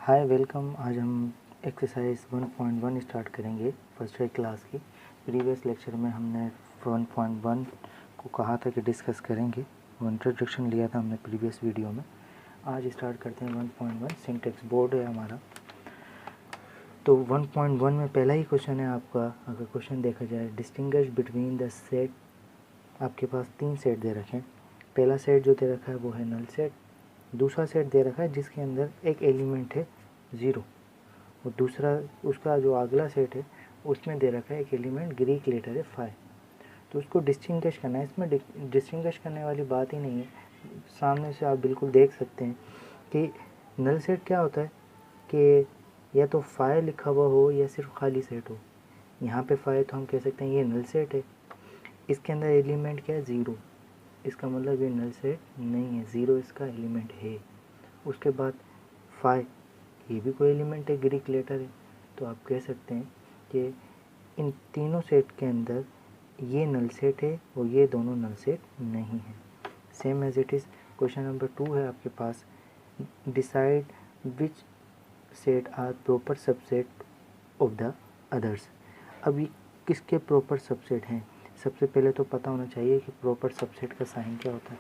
Hi welcome. आज हम exercise 1.1 start करेंगे फर्स्ट ईयर क्लास की। प्रीवियस लेक्चर में हमने 1.1 को कहा था कि डिस्कस करेंगे, वो इंट्रोडक्शन लिया था हमने प्रीवियस वीडियो में। आज स्टार्ट करते हैं 1.1। सिंटेक्स बोर्ड है हमारा। तो 1.1 में पहला ही क्वेश्चन है आपका। अगर क्वेश्चन देखा जाए, डिस्टिंग्विश बिटवीन द सेट। आपके पास 3 सेट दे रखे हैं। पहला सेट जो दे रखा है वो है नल सेट। दूसरा सेट दे रखा है जिसके अंदर एक एलिमेंट है 0, और दूसरा उसका जो अगला सेट है उसमें दे रखा है एक एलिमेंट ग्रीक लेटर है 5। तो उसको डिस्टिंग्विश करना है। इसमें डिस्टिंग्विश करने वाली बात ही नहीं है। सामने से आप बिल्कुल देख सकते हैं कि नल सेट क्या होता है कि या तो 5 लिखा हुआ हो या सिर्फ खाली सेट हो। यहाँ पे 5 तो हम कह सकते हैं ये नल सेट है। इसके अंदर एलिमेंट क्या है 0, इसका मतलब ये नल सेट नहीं है, 0 इसका एलिमेंट है। उसके बाद 5 ये भी कोई एलिमेंट है, ग्रीक लेटर है। तो आप कह सकते हैं कि इन तीनों सेट के अंदर ये नल सेट है और ये दोनों नल सेट नहीं है। Same as it is question number 2 है आपके पास। Decide which set are proper subset of the others. अब ये किसके प्रॉपर सबसेट हैं? सबसे पहले तो पता होना चाहिए कि प्रॉपर सबसेट का साइन क्या होता है।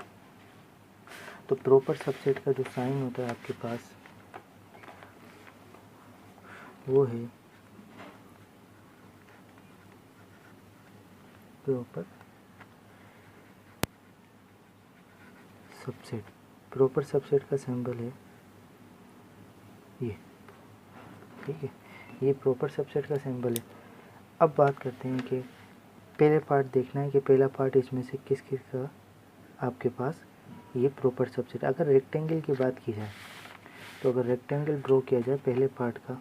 तो प्रॉपर सबसेट का जो साइन होता है आपके पास वो है प्रॉपर सबसेट। प्रॉपर सबसेट का सिंबल है ये, ठीक है। ये प्रॉपर सबसेट का सिंबल है। अब बात करते हैं कि पहले पार्ट देखना है कि पहला पार्ट इसमें से किस किस का आपके पास ये प्रॉपर सबसेट। अगर रेक्टेंगल की बात की जाए तो अगर रेक्टेंगल ड्रॉ किया जाए पहले पार्ट का,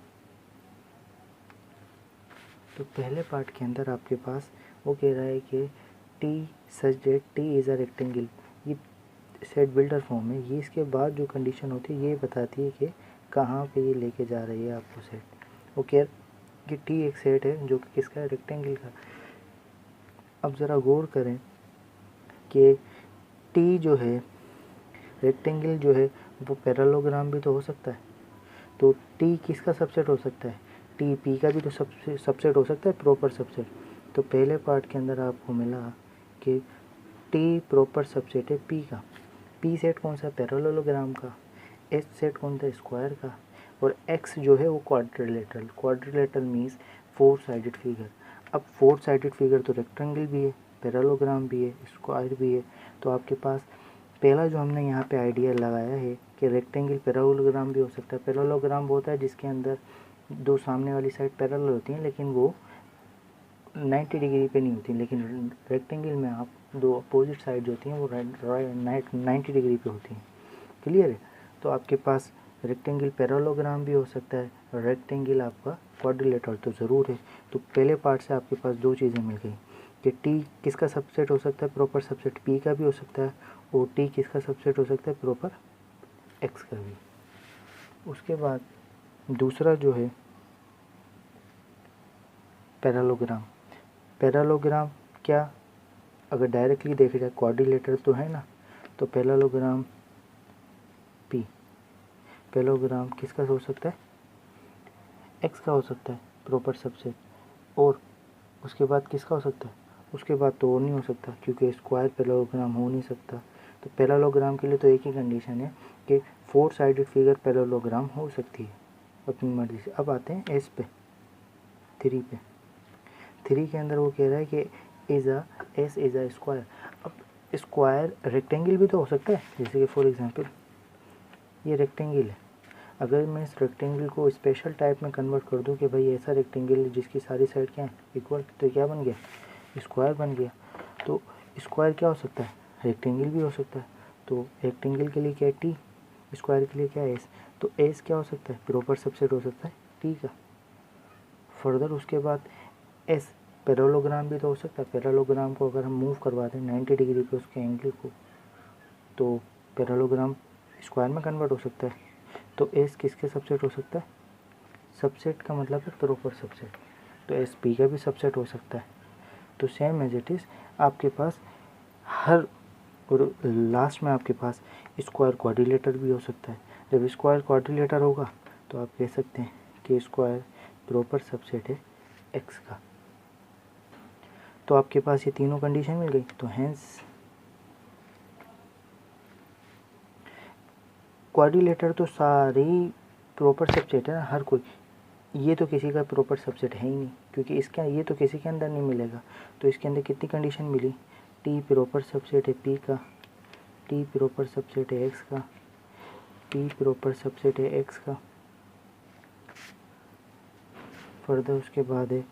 तो पहले पार्ट के अंदर आपके पास वो कह रहा है कि T such that T is a rectangle. ये सेट बिल्डर फॉर्म है। ये इसके बाद जो कंडीशन होती है ये बताती है कि कहाँ पे ये लेके जा रही है आपको सेट। ओके, कि टी एक सेट है जो कि किसका है, रेक्टेंगल का। अब ज़रा गौर करें कि टी जो है रेक्टेंगल जो है वो पैरेललोग्राम भी तो हो सकता है। तो टी किसका सबसेट हो सकता है? टी पी का भी तो सबसेट हो सकता है, प्रॉपर सबसेट। तो पहले पार्ट के अंदर आपको मिला कि टी प्रॉपर सबसेट है पी का। पी सेट कौन सा? पैरेललोग्राम का। एस सेट कौन था? स्क्वायर का। और एक्स जो है वो quadrilateral. Quadrilateral means 4 sided figure. अब 4 साइडेड फिगर तो रेक्टेंगल भी है, पैरेललोग्राम भी है, स्क्वायर भी है। तो आपके पास पहला जो हमने यहाँ पे आइडिया लगाया है कि रेक्टेंगल पैरेललोग्राम भी हो सकता है। पैरेललोग्राम वो होता है जिसके अंदर दो सामने वाली साइड पैरेलल होती हैं लेकिन वो 90 डिग्री पे नहीं होती। लेकिन रेक्टेंगल में आप दो अपोजिट साइड जो होती हैं वो 90 डिग्री पे होती हैं। क्लियर है? तो आपके पास रेक्टेंगल पैरेललोग्राम भी हो सकता है, रेक्टेंगल आपका क्वाड्रिलेटरल तो ज़रूर है। तो पहले पार्ट से आपके पास दो चीज़ें मिल गई कि टी किसका सबसेट हो सकता है, प्रॉपर सबसेट पी का भी हो सकता है, और टी किसका सबसेट हो सकता है, प्रॉपर एक्स का भी। उसके बाद दूसरा जो है पैरेललोग्राम। पैरेललोग्राम क्या, अगर डायरेक्टली देखा जाए क्वाड्रिलेटरल तो है ना, तो पैरेललोग्राम पी, पैरेललोग्राम किसका हो सकता है, एक्स का हो सकता है प्रॉपर सबसेट। और उसके बाद किसका हो सकता है, उसके बाद तो और नहीं हो सकता क्योंकि स्क्वायर पैरेललोग्राम हो नहीं सकता। तो पैरेललोग्राम के लिए तो एक ही कंडीशन है कि 4 साइडेड फिगर पैरेललोग्राम हो सकती है अपनी मर्जी से। अब आते हैं एस पे, 3 पे। 3 के अंदर वो कह रहा है कि एस इज़ अ स्क्वायर। अब स्क्वायर रेक्टेंगल भी तो हो सकता है, जैसे कि फॉर एग्जांपल ये रेक्टेंगल है। अगर मैं इस रेक्टेंगल को स्पेशल टाइप में कन्वर्ट कर दूं कि भाई ऐसा रेक्टेंगल जिसकी सारी साइड क्या है इक्वल, तो क्या बन गया, स्क्वायर बन गया। तो स्क्वायर क्या हो सकता है, रेक्टेंगल भी हो सकता है। तो रेक्टेंगल के लिए क्या है टी, स्क्वायर के लिए क्या है एस। तो एस क्या हो सकता है, प्रॉपर सबसेट हो सकता है टी का। फर्दर उसके बाद एस पैरेललोग्राम भी तो हो सकता है। पैरेललोग्राम को अगर हम मूव करवा दें 90 डिग्री पे उसके एंगल को, तो पैरेललोग्राम स्क्वायर में कन्वर्ट हो सकता है। तो एस किसके सबसेट हो सकता है, सबसेट का मतलब है प्रॉपर सबसेट। तो एस पी का भी सबसेट हो सकता है। तो सेम एज इट इज़ आपके पास हर, और लास्ट में आपके पास स्क्वायर क्वाड्रिलेटर भी हो सकता है। जब स्क्वायर क्वाड्रिलेटर होगा तो आप कह सकते हैं कि स्क्वायर प्रॉपर सबसेट है एक्स का। तो आपके पास ये तीनों कंडीशन मिल गई। तो हेंस क्वाड्रिलेटर तो सारी प्रॉपर सबसेट है ना, हर कोई। ये तो किसी का प्रॉपर सबसेट है ही नहीं, क्योंकि इसका ये तो किसी के अंदर नहीं मिलेगा। तो इसके अंदर कितनी कंडीशन मिली, टी प्रॉपर सबसेट है पी का, टी प्रॉपर सबसेट है एक्स का, टी प्रॉपर सबसेट है एक्स का। फर्दर उसके बाद है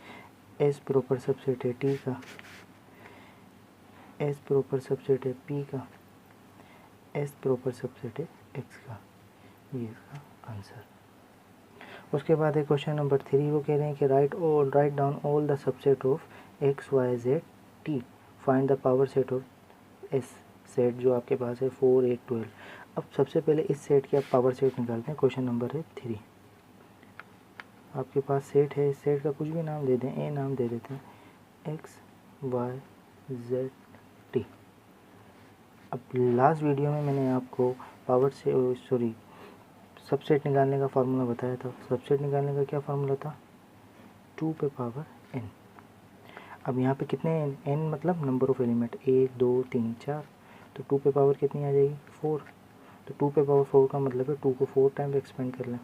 एस प्रॉपर सबसेट है टी का, एस प्रॉपर सबसेट है पी का, एस प्रॉपर सबसेट है एक्स का। ये इसका आंसर। उसके बाद है क्वेश्चन नंबर 3, वो कह रहे हैं कि write down all the subset of X Y Z T, find the power set of S set जो आपके पास है 4 8 12। अब सबसे पहले इस सेट की आप पावर सेट निकालते हैं। क्वेश्चन नंबर है 3, आपके पास सेट है, इस सेट का कुछ भी नाम दे दें, ए नाम दे देते हैं, एक्स वाई जेड टी। अब लास्ट वीडियो में मैंने आपको पावर से सबसेट निकालने का फार्मूला बताया था। सबसेट निकालने का क्या फार्मूला था, 2 पे पावर n। अब यहाँ पे कितने n मतलब नंबर ऑफ एलिमेंट 1 2 3 4, तो 2 पे पावर कितनी आ जाएगी 4। तो 2 पे पावर 4 का मतलब है 2 को 4 टाइम एक्सपेंड कर लें,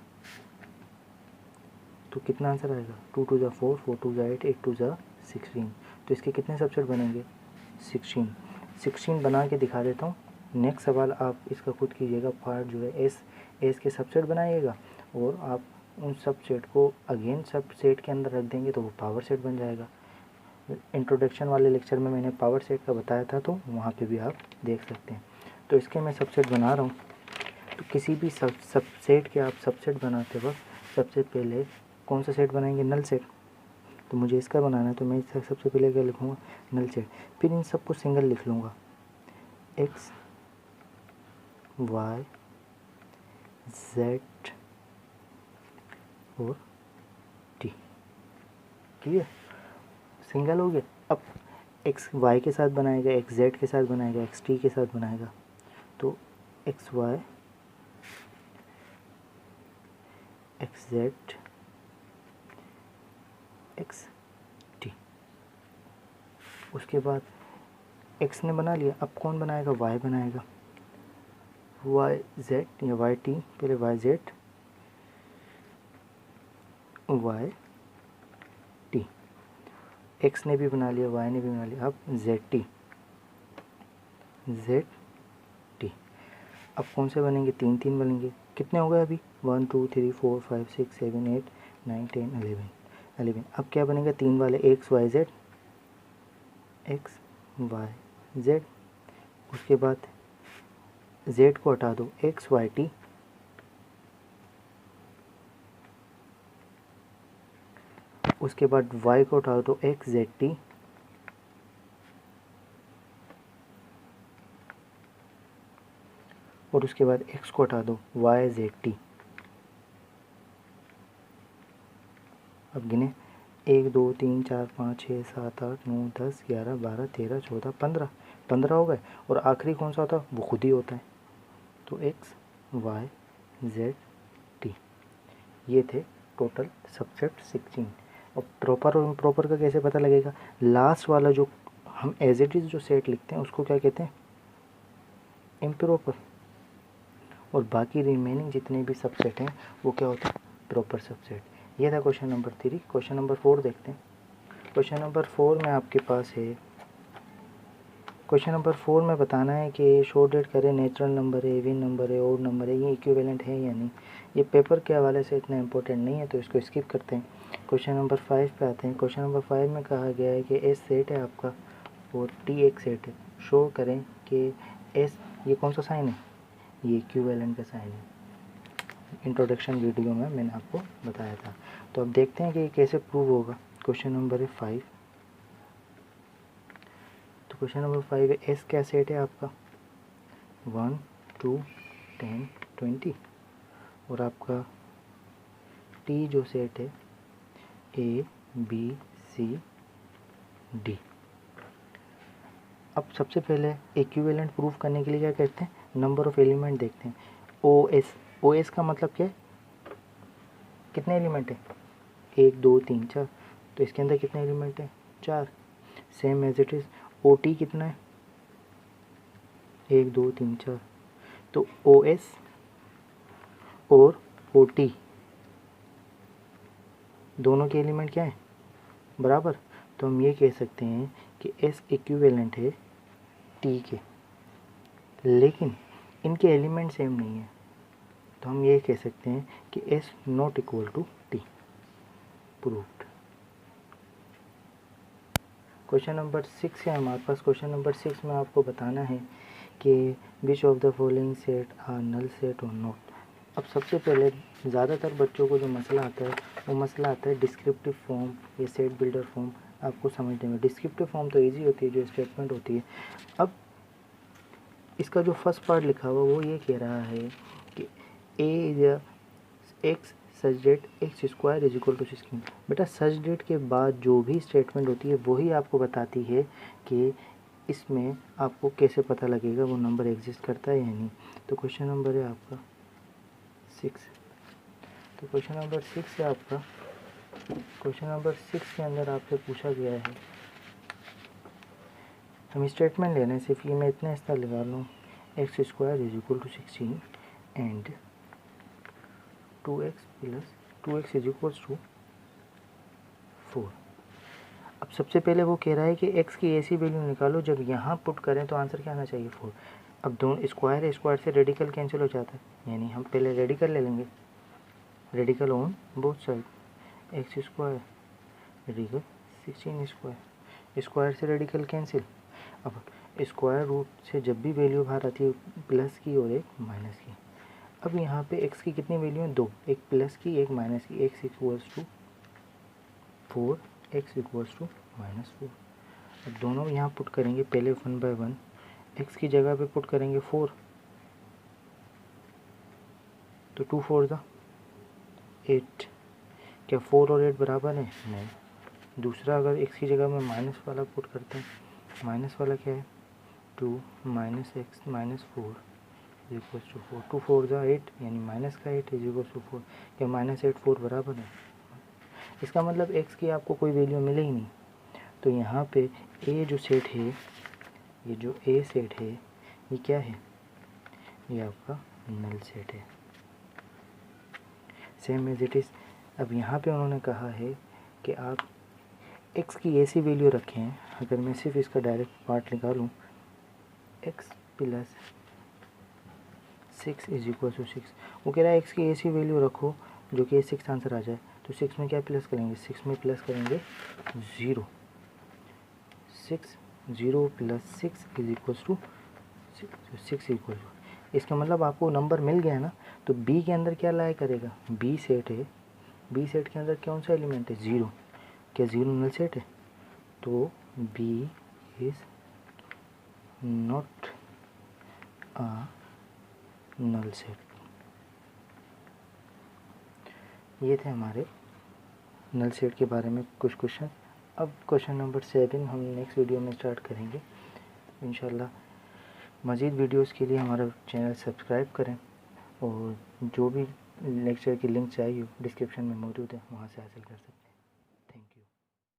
तो कितना आंसर आएगा, 2 2 4, 4 2 8, 8 2 16। तो इसके कितने सबसेट बनेंगे 16 बना के दिखा देता हूँ। नेक्स्ट सवाल आप इसका खुद कीजिएगा। पार्ट जो है एस के सबसेट बनाइएगा और आप उन सबसेट को अगेन सबसेट के अंदर रख देंगे तो वो पावर सेट बन जाएगा। इंट्रोडक्शन वाले लेक्चर में मैंने पावर सेट का बताया था, तो वहाँ पे भी आप देख सकते हैं। तो इसके मैं सबसेट बना रहा हूँ। तो किसी भी सबसेट के आप सबसेट बनाते वक्त सबसे पहले कौन सा सेट बनाएंगे, नल सेट। तो मुझे इसका बनाना है, तो मैं इसका सबसे पहले क्या लिखूँगा, नल सेट। फिर इन सबको सिंगल लिख लूँगा, एक्स वाई जेड और टी। क्लियर, सिंगल हो गया। अब एक्स वाई के साथ बनाएगा, एक्स जेड के साथ बनाएगा, एक्स टी के साथ बनाएगा। तो X Y X Z X T. उसके बाद एक्स ने बना लिया, अब कौन बनाएगा, वाई बनाएगा, वाई जेड या वाई टी। पहले Y Z Y T, X ने भी बना लिया, वाई ने भी बना लिया। अब जेड टी अब कौन से बनेंगे, 3 बनेंगे। कितने हो गए अभी, 1 2 3 4 5 6 7 8 9 10 11। अब क्या बनेगा, 3 वाले एक्स वाई जेड। उसके बाद जेड को हटा दो, एक्स वाई टी। उसके बाद वाई को हटा दो, एक्स जेड टी। और उसके बाद एक्स को हटा दो, वाई जेड टी। अब गिने, 1 2 3 4 5 6 7 8 9 10 11 12 13 14 15 हो गए। और आखिरी कौन सा होता है, वो खुद ही होता है। तो एक्स वाई जेड टी, ये थे टोटल सबसेट 16। और प्रॉपर और इम्प्रॉपर का कैसे पता लगेगा, लास्ट वाला जो हम एज इट इज़ जो सेट लिखते हैं उसको क्या कहते हैं, इम्प्रॉपर। और बाकी रिमेनिंग जितने भी सबसेट हैं वो क्या होता है, प्रॉपर सबसेट। ये था क्वेश्चन नंबर 3। क्वेश्चन नंबर 4 देखते हैं। क्वेश्चन नंबर 4 में आपके पास है, क्वेश्चन नंबर 4 में बताना है कि शॉर्ट डेट करें, नेचुरल नंबर है, इवन नंबर है, ऑड नंबर है, ये इक्विवेलेंट है या नहीं। ये पेपर के हवाले से इतना इंपॉर्टेंट नहीं है, तो इसको स्किप करते हैं। क्वेश्चन नंबर 5 पे आते हैं। क्वेश्चन नंबर 5 में कहा गया है कि एस सेट है आपका और टी एक सेट है। शो करें कि एस ये कौन सा साइन है, ये इक्विवेलेंट का साइन है। इंट्रोडक्शन वीडियो में मैंने आपको बताया था। तो अब देखते हैं कि ये कैसे प्रूव होगा। क्वेश्चन नंबर है 5। तो क्वेश्चन नंबर 5 है, एस क्या सेट है आपका, 1 2 10 20। और आपका टी जो सेट है ए बी सी डी। अब सबसे पहले इक्विवेलेंट प्रूफ करने के लिए क्या करते हैं, नंबर ऑफ एलिमेंट देखते हैं। ओ एस का मतलब क्या है, कितने एलिमेंट हैं, 1 2 3 4, तो इसके अंदर कितने एलिमेंट हैं, 4। Same as it is O T कितना है, 1 2 3 4, तो ओ एस और ओ टी दोनों के एलिमेंट क्या हैं, बराबर। तो हम ये कह सकते हैं कि एस इक्विवेलेंट है टी के, लेकिन इनके एलिमेंट सेम नहीं है, तो हम ये कह सकते हैं कि S not equal to T. Proved. Question number 6 है हमारे पास। क्वेश्चन नंबर 6 में आपको बताना है कि which of the following set are null set और नॉट। अब सबसे पहले ज़्यादातर बच्चों को जो मसला आता है वो मसला आता है डिस्क्रिप्टिव फॉर्म या सेट बिल्डर फॉर्म आपको समझने में। डिस्क्रिप्टिव फॉर्म तो इजी होती है, जो स्टेटमेंट होती है। अब इसका जो फर्स्ट पार्ट लिखा हुआ वो ये कह रहा है कि A is X such that X square is equal to 16। बेटा सच डेट के बाद जो भी स्टेटमेंट होती है वही आपको बताती है कि इसमें आपको कैसे पता लगेगा वो नंबर एग्जिस्ट करता है या नहीं। तो क्वेश्चन नंबर है आपका 6। तो क्वेश्चन नंबर 6 है आपका। क्वेश्चन नंबर 6 के अंदर आपसे पूछा गया है, हम स्टेटमेंट ले रहे हैं, सिर्फ ये मैं इतना हिस्सा लगा लूँ, X square is equal to 16 and 2x is equal to 4। अब सबसे पहले वो कह रहा है कि x की ऐसी वैल्यू निकालो जब यहाँ पुट करें तो आंसर क्या आना चाहिए, 4। अब दोनों स्क्वायर है, स्क्वायर से रेडिकल कैंसिल हो जाता है, यानी हम पहले रेडिकल ले लेंगे, radical on both side, x square radical 16 square, square से रेडिकल कैंसिल। अब स्क्वायर रूट से जब भी वैल्यू बाहर आती है प्लस की और एक माइनस की। अब यहाँ पे x की कितनी वैल्यू है, 2, एक प्लस की एक माइनस की, x equals to 4, x equals to -4। अब दोनों यहाँ पुट करेंगे, पहले 1 बाय 1, x की जगह पे पुट करेंगे 4, तो 2 4 ज़ा 8। क्या 4 और 8 बराबर है, नहीं। दूसरा अगर x की जगह में माइनस वाला पुट करते हैं, माइनस वाला क्या है, 2 - x -4 इज इक्वल टू 4, 2 4 ज़ा 8, यानी माइनस का 8 इज इक्वल टू 4। क्या -8 4 बराबर है, इसका मतलब x की आपको कोई वैल्यू मिले ही नहीं। तो यहाँ पे a जो सेट है, ये जो a सेट है ये क्या है, ये आपका नल सेट है, सेम एज इट इज़। अब यहाँ पे उन्होंने कहा है कि आप x की ऐसी वैल्यू रखें, अगर मैं सिर्फ इसका डायरेक्ट पार्ट निकालूँ, x + 6 इज इक्वल टू 6। वो कह रहा है x की ऐसी वैल्यू रखो जो कि 6 आंसर आ जाए। तो 6 में क्या प्लस करेंगे, 6 में प्लस करेंगे 0, 6 0 + 6 is equal to 6 equal to. इसका मतलब आपको नंबर मिल गया ना। तो b के अंदर क्या लाया करेगा, b सेट है, b सेट के अंदर कौन सा एलिमेंट है, 0। क्या 0 नल सेट है, तो b is not a null set. ये थे हमारे नल सेट के बारे में कुछ क्वेश्चन। अब क्वेश्चन नंबर 7 हम नेक्स्ट वीडियो में स्टार्ट करेंगे इंशाल्लाह। मज़ीद वीडियोस के लिए हमारा चैनल सब्सक्राइब करें, और जो भी लेक्चर की लिंक चाहिए डिस्क्रिप्शन में मौजूद है, वहाँ से हासिल कर सकते हैं।